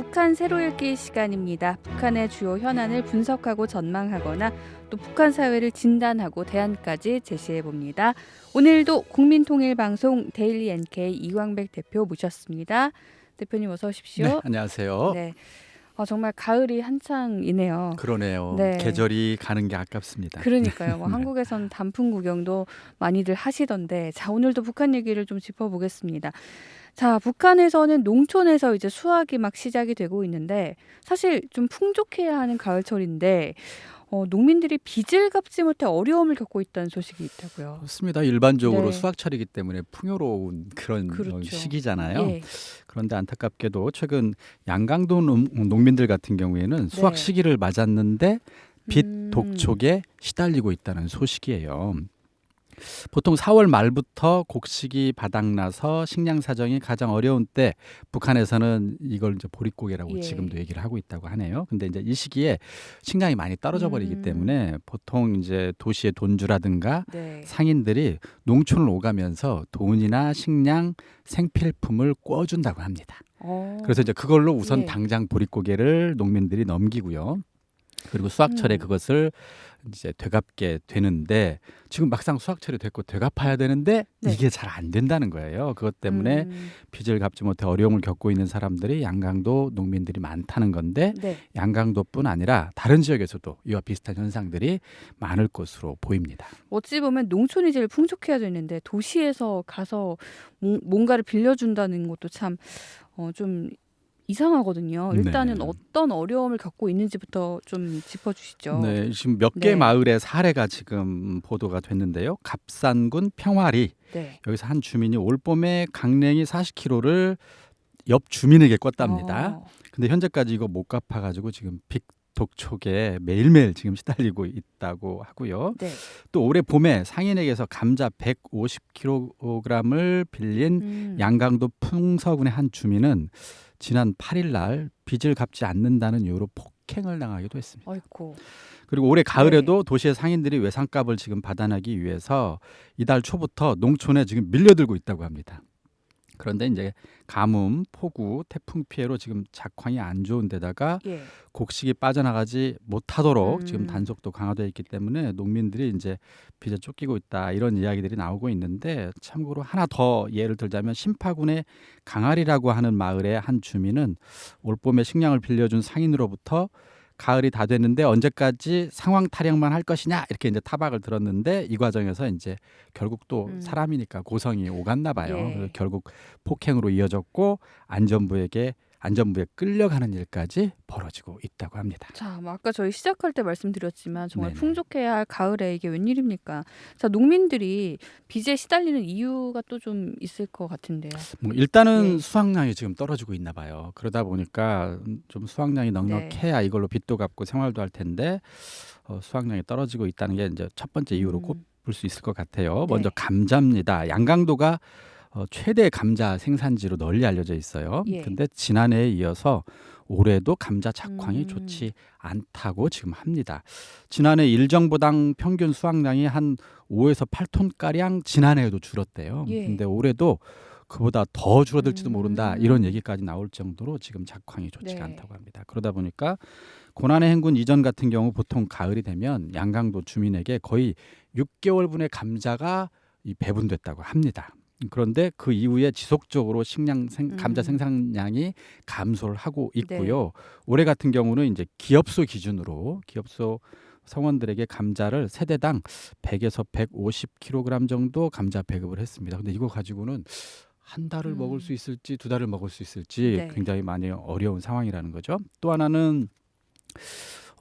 북한 새로 읽기 시간입니다. 북한의 주요 현안을 분석하고 전망하거나 또 북한 사회를 진단하고 대안까지 제시해 봅니다. 오늘도 국민통일방송 데일리 NK 이광백 대표 모셨습니다. 대표님 어서 오십시오. 네, 안녕하세요. 네, 정말 가을이 한창이네요. 그러네요. 네. 계절이 가는 게 아깝습니다. 그러니까요. 네. 한국에선 단풍 구경도 많이들 하시던데, 자 오늘도 북한 얘기를 좀 짚어보겠습니다. 자, 북한에서는 농촌에서 이제 수확이 막 시작이 되고 있는데 사실 좀 풍족해야 하는 가을철인데 농민들이 빚을 갚지 못해 어려움을 겪고 있다는 소식이 있다고요. 그렇습니다. 일반적으로 네. 수확철이기 때문에 풍요로운 그런 그렇죠. 시기잖아요. 예. 그런데 안타깝게도 최근 양강도 농민들 같은 경우에는 수확 네. 시기를 맞았는데 빚 음. 독촉에 시달리고 있다는 소식이에요. 보통 4월 말부터 곡식이 바닥나서 식량 사정이 가장 어려운 때 북한에서는 이걸 이제 보릿고개라고 예. 지금도 얘기를 하고 있다고 하네요. 근데 이제 이 시기에 식량이 많이 떨어져 버리기 때문에 보통 이제 도시의 돈주라든가 네. 상인들이 농촌을 오가면서 돈이나 식량, 생필품을 꿔준다고 합니다. 그래서 이제 그걸로 우선 예. 당장 보릿고개를 농민들이 넘기고요. 그리고 수확철에 그것을 이제 되갚게 되는데 지금 막상 수확철이 됐고 되갚아야 되는데 네. 이게 잘 안 된다는 거예요. 그것 때문에 빚을 갚지 못해 어려움을 겪고 있는 사람들이 양강도 농민들이 많다는 건데 네. 양강도뿐 아니라 다른 지역에서도 이와 비슷한 현상들이 많을 것으로 보입니다. 어찌 보면 농촌이 제일 풍족해야 되는데 도시에서 가서 뭔가를 빌려준다는 것도 참 좀 이상하거든요. 일단은 네. 어떤 어려움을 겪고 있는지부터 좀 짚어주시죠. 네, 지금 몇 개 네. 마을의 사례가 지금 보도가 됐는데요. 갑산군 평화리 네. 여기서 한 주민이 올봄에 강냉이 40kg를 옆 주민에게 껐답니다. 어. 근데 현재까지 이거 못 갚아가지고 지금 빚 독촉에 매일매일 지금 시달리고 있다고 하고요. 네. 또 올해 봄에 상인에게서 감자 150kg을 빌린 양강도 풍서군의 한 주민은 지난 8일 날 빚을 갚지 않는다는 이유로 폭행을 당하기도 했습니다. 아이고. 그리고 올해 가을에도 도시의 상인들이 외상값을 지금 받아내기 위해서 이달 초부터 농촌에 지금 밀려들고 있다고 합니다. 그런데 이제 가뭄, 폭우, 태풍 피해로 지금 작황이 안 좋은 데다가 예. 곡식이 빠져나가지 못하도록 지금 단속도 강화되어 있기 때문에 농민들이 이제 빚에 쫓기고 있다 이런 이야기들이 나오고 있는데 참고로 하나 더 예를 들자면 신파군의 강아리라고 하는 마을의 한 주민은 올봄에 식량을 빌려준 상인으로부터 가을이 다 됐는데 언제까지 상황 타령만 할 것이냐 이렇게 이제 타박을 들었는데 이 과정에서 이제 결국 또 사람이니까 고성이 오갔나 봐요. 예. 그래서 결국 폭행으로 이어졌고 안전부에 끌려가는 일까지 벌어지고 있다고 합니다. 자, 아까 저희 시작할 때 말씀드렸지만 정말 네네. 풍족해야 할 가을에 이게 웬일입니까? 자, 농민들이 빚에 시달리는 이유가 또 좀 있을 것 같은데요. 뭐 일단은 예. 수확량이 지금 떨어지고 있나 봐요. 그러다 보니까 좀 수확량이 넉넉해야 이걸로 빚도 갚고 생활도 할 텐데 수확량이 떨어지고 있다는 게 이제 첫 번째 이유로 꼽을 수 있을 것 같아요. 먼저 네. 감자입니다. 양강도가 최대 감자 생산지로 널리 알려져 있어요. 예. 근데 지난해에 이어서 올해도 감자 작황이 좋지 않다고 지금 합니다. 지난해 일정보당 평균 수확량이 한 5에서 8톤 가량 지난해에도 줄었대요. 예. 근데 올해도 그보다 더 줄어들지도 모른다 이런 얘기까지 나올 정도로 지금 작황이 좋지가 네. 않다고 합니다. 그러다 보니까 고난의 행군 이전 같은 경우 보통 가을이 되면 양강도 주민에게 거의 6개월분의 감자가 배분됐다고 합니다. 그런데 그 이후에 지속적으로 감자 생산량이 감소를 하고 있고요. 올해 같은 경우는 이제 기업소 기준으로 기업소 성원들에게 감자를 세대당 100에서 150kg 정도 감자 배급을 했습니다. 근데 이거 가지고는 한 달을 먹을 수 있을지 두 달을 먹을 수 있을지 네. 굉장히 많이 어려운 상황이라는 거죠. 또 하나는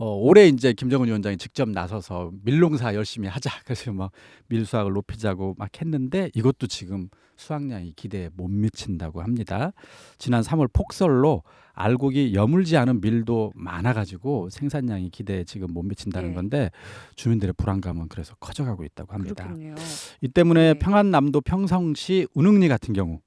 올해 이제 김정은 위원장이 직접 나서서 밀농사 열심히 하자. 그래서 막 밀수확을 높이자고 막 했는데 이것도 지금 수확량이 기대에 못 미친다고 합니다. 지난 3월 폭설로 알곡이 여물지 않은 밀도 많아가지고 생산량이 기대에 지금 못 미친다는 예. 건데 주민들의 불안감은 그래서 커져가고 있다고 합니다. 그렇군요. 이 때문에 네. 평안남도 평성시 운흥리 같은 경우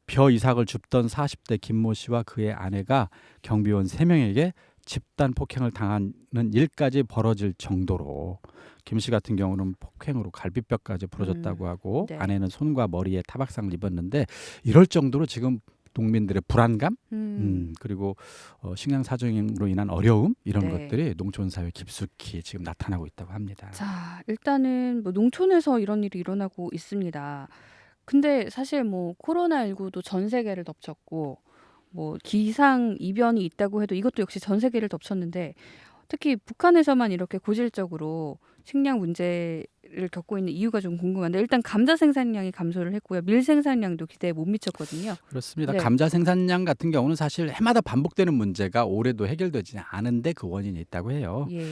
벼 이삭을 줍던 40대 김모 씨와 그의 아내가 경비원 3명에게 집단 폭행을 당하는 일까지 벌어질 정도로 김 씨 같은 경우는 폭행으로 갈비뼈까지 부러졌다고 하고 네. 아내는 손과 머리에 타박상을 입었는데 이럴 정도로 지금 농민들의 불안감, 음. 그리고 식량 사정으로 인한 어려움 이런 네. 것들이 농촌 사회에 깊숙이 지금 나타나고 있다고 합니다. 자, 일단은 뭐 농촌에서 이런 일이 일어나고 있습니다. 근데 사실 뭐 코로나19도 전 세계를 덮쳤고 뭐 기상 이변이 있다고 해도 이것도 역시 전 세계를 덮쳤는데 특히 북한에서만 이렇게 고질적으로 식량 문제를 겪고 있는 이유가 좀 궁금한데 일단 감자 생산량이 감소를 했고요. 밀 생산량도 기대에 못 미쳤거든요. 그렇습니다. 네. 감자 생산량 같은 경우는 사실 해마다 반복되는 문제가 올해도 해결되지 않은데 그 원인이 있다고 해요. 예.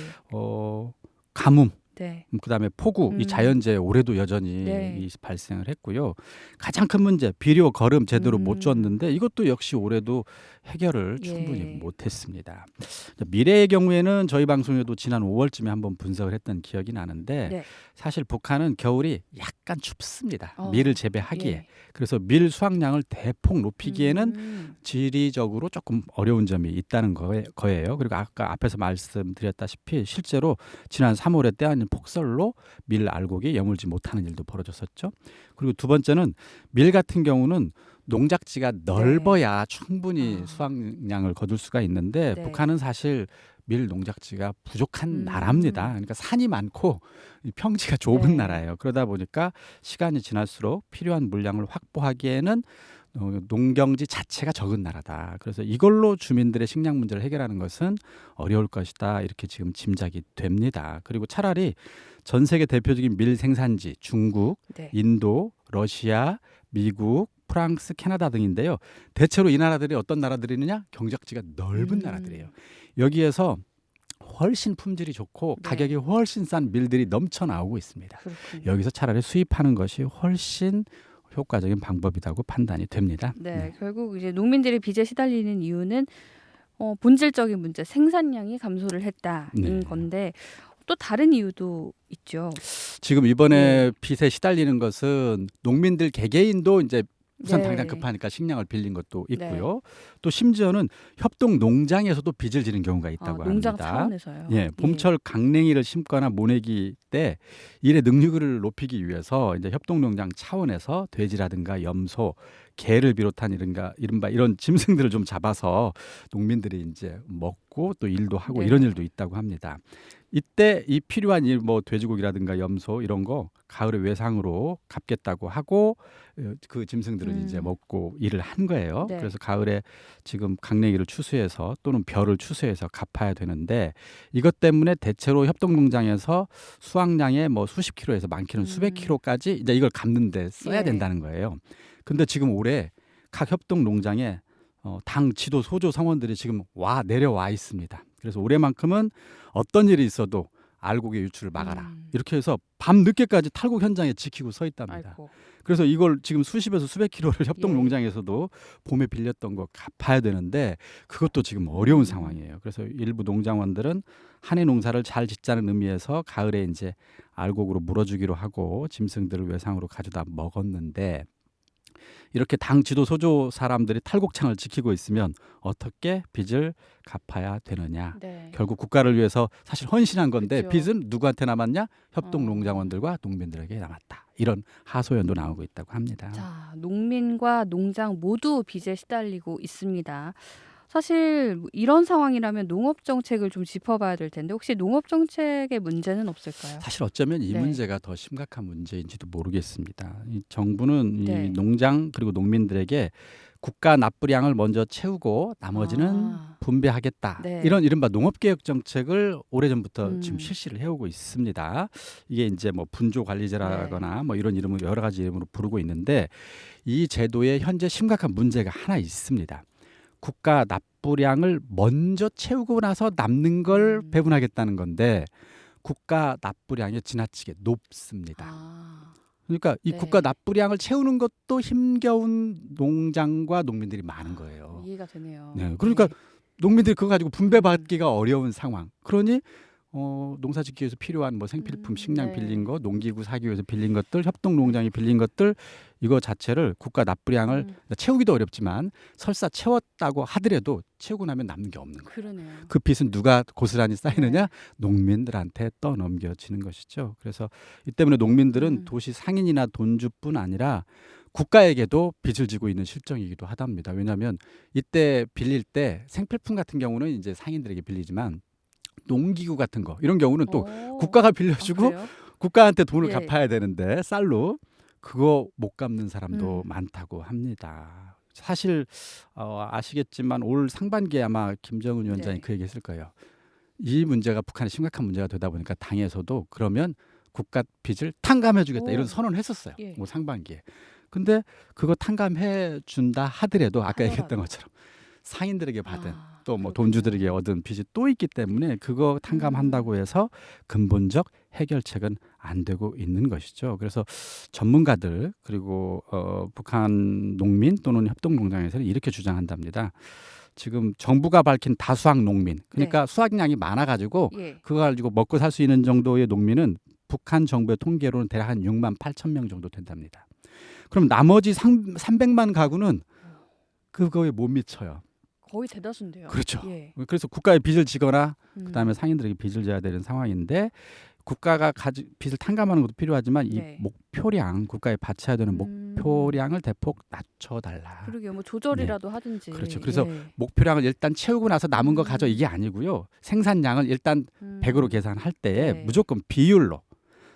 가뭄, 네. 그다음에 폭우, 이 음. 자연재해 올해도 여전히 네. 발생을 했고요. 가장 큰 문제 비료 거름 제대로 못 음. 줬는데 이것도 역시 올해도 해결을 예. 충분히 못했습니다. 미래의 경우에는 저희 방송에도 지난 5월쯤에 한번 분석을 했던 기억이 나는데 네. 사실 북한은 겨울이 약간 춥습니다. 어. 밀을 재배하기에. 예. 그래서 밀 수확량을 대폭 높이기에는 음. 지리적으로 조금 어려운 점이 있다는 거예요. 그리고 아까 앞에서 말씀드렸다시피 실제로 지난 3월에 때아닌 폭설로 밀 알곡이 여물지 못하는 일도 벌어졌었죠. 그리고 두 번째는 밀 같은 경우는 농작지가 넓어야 충분히 아. 수확량을 거둘 수가 있는데 네. 북한은 사실 밀 농작지가 부족한 음. 나라입니다. 그러니까 산이 많고 이 평지가 좁은 네. 나라예요. 그러다 보니까 시간이 지날수록 필요한 물량을 확보하기에는 농경지 자체가 적은 나라다. 그래서 이걸로 주민들의 식량 문제를 해결하는 것은 어려울 것이다. 이렇게 지금 짐작이 됩니다. 그리고 차라리 전 세계 대표적인 밀 생산지 중국, 네. 인도, 러시아, 미국, 프랑스, 캐나다 등인데요. 대체로 이 나라들이 어떤 나라들이느냐? 경작지가 넓은 나라들이에요. 여기에서 훨씬 품질이 좋고 네. 가격이 훨씬 싼 밀들이 넘쳐 나오고 있습니다. 그렇군요. 여기서 차라리 수입하는 것이 훨씬 효과적인 방법이라고 판단이 됩니다. 네, 결국 이제 농민들이 빚에 시달리는 이유는 본질적인 문제, 생산량이 감소를 했다인 네. 건데 또 다른 이유도 있죠. 지금 이번에 빚에 시달리는 것은 농민들 개개인도 이제 우선 네. 당장 급하니까 식량을 빌린 것도 있고요. 또 심지어는 협동 농장에서도 빚을 지는 경우가 있다고 농장 합니다. 차원에서요. 예, 봄철 강냉이를 심거나 모내기 때 일의 능률을 높이기 위해서 이제 협동농장 차원에서 돼지라든가 염소, 개를 비롯한 이른바 이런 짐승들을 좀 잡아서 농민들이 이제 먹고 또 일도 하고 네. 이런 일도 있다고 합니다. 이때 이 필요한 일 뭐 돼지고기라든가 염소 이런 거 가을에 외상으로 갚겠다고 하고 그 짐승들은 이제 먹고 일을 한 거예요. 네. 그래서 가을에 지금 강냉이를 추수해서 또는 벼를 추수해서 갚아야 되는데 이것 때문에 대체로 협동농장에서 수확량의 뭐 수십 킬로에서 많게는 수백 킬로까지 이제 이걸 갚는데 써야 예. 된다는 거예요. 근데 지금 올해 각 협동농장에 당 지도 소조 성원들이 지금 내려와 있습니다. 그래서 올해만큼은 어떤 일이 있어도 알곡의 유출을 막아라. 이렇게 해서 밤 늦게까지 탈곡 현장에 지키고 서 있답니다. 아이고. 그래서 이걸 지금 수십에서 수백 킬로를 협동농장에서도 봄에 빌렸던 거 갚아야 되는데 그것도 지금 어려운 상황이에요. 그래서 일부 농장원들은 한 해 농사를 잘 짓자는 의미에서 가을에 이제 알곡으로 물어주기로 하고 짐승들을 외상으로 가져다 먹었는데 이렇게 당 지도 소조 사람들이 탈곡창을 지키고 있으면 어떻게 빚을 갚아야 되느냐. 네. 결국 국가를 위해서 사실 헌신한 건데 그렇죠. 빚은 누구한테 남았냐? 협동농장원들과 농민들에게 남았다. 이런 하소연도 나오고 있다고 합니다. 자, 농민과 농장 모두 빚에 시달리고 있습니다. 사실 이런 상황이라면 농업 정책을 좀 짚어봐야 될 텐데 혹시 농업 정책의 문제는 없을까요? 사실 어쩌면 이 네. 문제가 더 심각한 문제인지도 모르겠습니다. 이 정부는 네. 이 농장 그리고 농민들에게 국가 납부량을 먼저 채우고 나머지는 분배하겠다. 네. 이런 이른바 농업개혁 정책을 오래전부터 지금 음. 실시를 해오고 있습니다. 이게 이제 뭐 분조관리제라거나 뭐 이런 이름으로 여러 가지 이름으로 부르고 있는데 이 제도에 현재 심각한 문제가 하나 있습니다. 국가 납부량을 먼저 채우고 나서 남는 걸 배분하겠다는 건데 국가 납부량이 지나치게 높습니다. 그러니까 이 네. 국가 납부량을 채우는 것도 힘겨운 농장과 농민들이 많은 거예요. 이해가 되네요. 네, 그러니까 농민들이 그거 가지고 분배받기가 어려운 상황. 그러니 농사짓기 위해서 필요한 뭐 생필품, 식량 네. 빌린 거, 농기구 사기 위해서 빌린 것들, 협동농장이 빌린 것들 이거 자체를 국가 납부량을 채우기도 어렵지만 설사 채웠다고 하더라도 채우고 나면 남는 게 없는 거예요. 그러네요. 그 빚은 누가 고스란히 쌓이느냐? 네. 농민들한테 떠넘겨지는 것이죠. 그래서 이 때문에 농민들은 도시 상인이나 돈주뿐 아니라 국가에게도 빚을 지고 있는 실정이기도 하답니다. 왜냐하면 이때 빌릴 때 생필품 같은 경우는 이제 상인들에게 빌리지만 농기구 같은 거 이런 경우는 또 국가가 빌려주고 그래요? 국가한테 돈을 예. 갚아야 되는데 쌀로 그거 못 갚는 사람도 음. 많다고 합니다. 사실 아시겠지만 올 상반기에 아마 김정은 위원장이 네. 그 얘기했을 거예요. 이 문제가 북한의 심각한 문제가 되다 보니까 당에서도 그러면 국가 빚을 탕감해주겠다 이런 오. 선언을 했었어요. 예. 올 상반기에. 근데 그거 탕감해 준다 하더라도 아까 얘기했던 하더라도. 것처럼 상인들에게 받은 아, 또 뭐 그렇군요. 돈주들에게 얻은 빚이 또 있기 때문에 그거 탕감한다고 해서 근본적 해결책은 안 되고 있는 것이죠. 그래서 전문가들 그리고 북한 농민 또는 협동농장에서는 이렇게 주장한답니다. 지금 정부가 밝힌 다수학 농민 그러니까 수확량이 많아가지고 예. 그거 가지고 먹고 살 수 있는 정도의 농민은 북한 정부의 통계로는 대략 한 6만 8천 명 정도 된답니다. 그럼 나머지 300만 가구는 그거에 못 미쳐요. 거의 대다수인데요. 그렇죠. 예. 그래서 국가에 빚을 지거나 음. 그다음에 상인들에게 빚을 져야 되는 상황인데 국가가 빚을 탕감하는 것도 필요하지만 이 네. 목표량 국가에 바쳐야 되는 목표량을 대폭 낮춰달라. 그러게요. 뭐 조절이라도 하든지. 그렇죠. 그래서 예. 목표량을 일단 채우고 나서 남은 거 가져 이게 아니고요. 생산량을 일단 100으로 계산할 때에 네. 무조건 비율로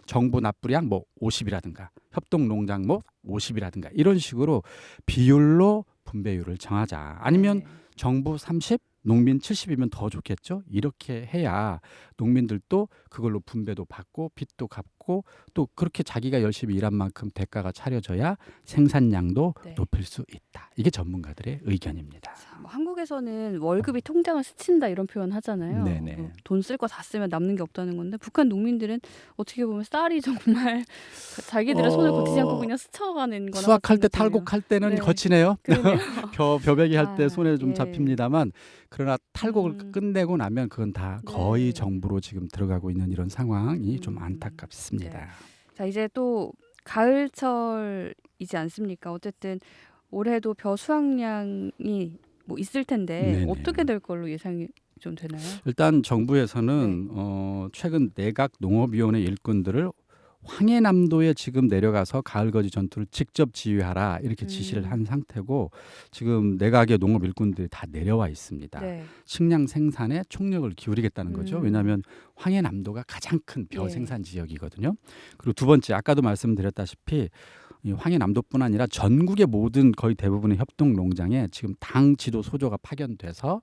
정부 납부량 뭐 50이라든가 협동농장 뭐 50이라든가 이런 식으로 비율로 분배율을 정하자. 아니면 네. 정부 30, 농민 70이면 더 좋겠죠. 이렇게 해야 농민들도 그걸로 분배도 받고 빚도 갚고 또 그렇게 자기가 열심히 일한 만큼 대가가 차려져야 생산량도 네. 높일 수 있다. 이게 전문가들의 의견입니다. 자, 뭐 한국에서는 월급이 통장을 스친다 이런 표현 하잖아요. 네네. 돈 쓸 거 다 쓰면 남는 게 없다는 건데 북한 농민들은 어떻게 보면 쌀이 정말 자기들의 손을 거치지 않고 그냥 스쳐가는 거나 수확할 때 마찬가지네요. 탈곡할 때는 네. 거치네요. 그러네요. 벼베기 할 때 아, 손에 좀 예. 잡힙니다만 그러나 탈곡을 음. 끝내고 나면 그건 다 거의 네. 정부로 지금 들어가고 있는 이런 상황이 좀 음. 안타깝습니다. 네. 자, 이제 또 가을철이지 않습니까? 어쨌든 올해도 벼 수확량이 뭐 있을 텐데 네네. 어떻게 될 걸로 예상이 좀 되나요? 일단 정부에서는 최근 내각 농업위원회 일꾼들을 황해남도에 지금 내려가서 가을거지 전투를 직접 지휘하라 이렇게 지시를 한 상태고 지금 내각의 농업 일꾼들이 다 내려와 있습니다. 네. 식량 생산에 총력을 기울이겠다는 거죠. 왜냐하면 황해남도가 가장 큰 벼 예. 생산 지역이거든요. 그리고 두 번째 아까도 말씀드렸다시피 이 황해남도뿐 아니라 전국의 모든 거의 대부분의 협동 농장에 지금 당 지도 소조가 파견돼서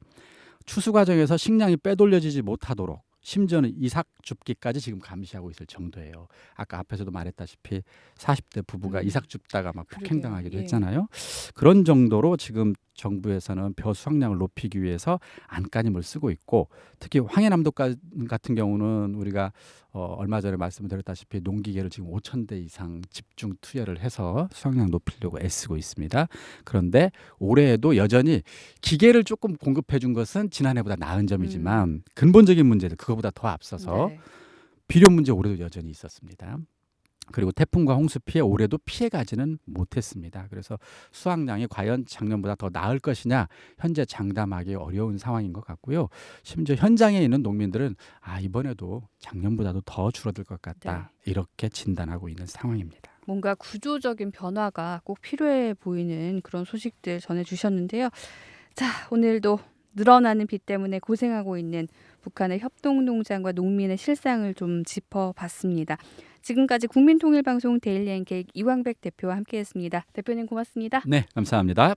추수 과정에서 식량이 빼돌려지지 못하도록 심지어는 이삭 줍기까지 지금 감시하고 있을 정도예요. 아까 앞에서도 말했다시피 40대 부부가 이삭 줍다가 막 그러게요. 폭행당하기도 예. 했잖아요. 그런 정도로 지금 정부에서는 벼 수확량을 높이기 위해서 안간힘을 쓰고 있고 특히 황해남도 같은 경우는 우리가 얼마 전에 말씀드렸다시피 농기계를 지금 5,000대 이상 집중 투여를 해서 수확량 높이려고 애쓰고 있습니다. 그런데 올해에도 여전히 기계를 조금 공급해 준 것은 지난해보다 나은 점이지만 근본적인 문제들 그거보다 더 앞서서 네. 비료 문제 올해도 여전히 있었습니다. 그리고 태풍과 홍수 피해 올해도 피해가지는 못했습니다. 그래서 수확량이 과연 작년보다 더 나을 것이냐 현재 장담하기 어려운 상황인 것 같고요. 심지어 현장에 있는 농민들은 이번에도 작년보다도 더 줄어들 것 같다 이렇게 진단하고 있는 상황입니다. 뭔가 구조적인 변화가 꼭 필요해 보이는 그런 소식들 전해주셨는데요. 자, 오늘도 늘어나는 비 때문에 고생하고 있는 북한의 협동농장과 농민의 실상을 좀 짚어봤습니다. 지금까지 국민통일방송 데일리 NK 이광백 대표와 함께했습니다. 대표님 고맙습니다. 네, 감사합니다.